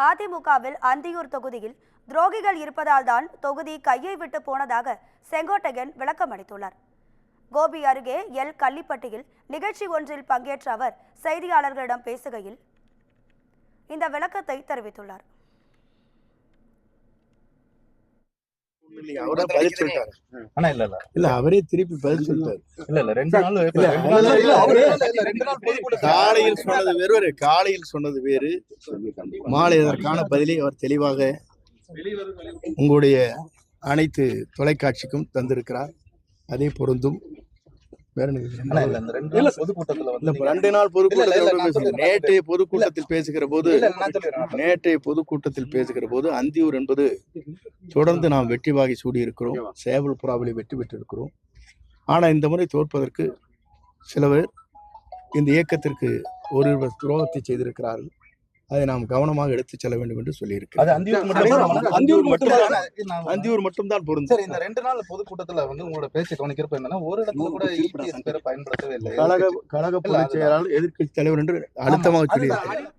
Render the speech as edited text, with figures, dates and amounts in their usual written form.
அதிமுகவில் அந்தியூர் தொகுதியில் துரோகிகள் இருப்பதால் தான் தொகுதி கையை விட்டு போனதாக செங்கோட்டையன் விளக்கம் அளித்துள்ளார். கோபி அருகே எல் கள்ளிப்பட்டியில் நிகழ்ச்சி ஒன்றில் பங்கேற்ற அவர் செய்தியாளர்களிடம் பேசுகையில் இந்த விளக்கத்தை தெரிவித்துள்ளார். அவரே திருப்பி பதில் சொல்லிட்டாரு. காலையில் சொன்னது வேறு, மாலை அதற்கான பதிலை அவர் தெளிவாக உங்களுடைய அனைத்து தொலைக்காட்சிக்கும் தந்திருக்கிறார். அதே பொருந்தும். நேற்றைய பொதுக்கூட்டத்தில் பேசுகிற போது அந்தியூர் என்பது தொடர்ந்து நாம் வெற்றி வாகை சூடியிருக்கிறோம். சேவல் புறாவிலே வெற்றி பெற்றிருக்கிறோம். ஆனா இந்த முறை தோற்பதற்கு சிலவர் இந்த இயக்கத்திற்கு ஒருவர் துரோகத்தை செய்திருக்கிறார்கள். அதை நாம் கவனமாக எடுத்து செல்ல வேண்டும் என்று சொல்லியிருக்கிறேன். அந்தியூர் மட்டும்தான் பொருந்தும். இந்த 2 நாள் பொதுக்கூட்டத்துல உங்களோட பேச்சு கவனிக்கிறப்ப என்னன்னா, ஒரு இடத்துல கூட EPS பேரை பயன்படுத்தவே இல்லை. கழக பொதுச் செயலாளர் எதிர்க்கட்சி தலைவர் என்று அழுத்தமாக சொல்லியிருக்கிறார்.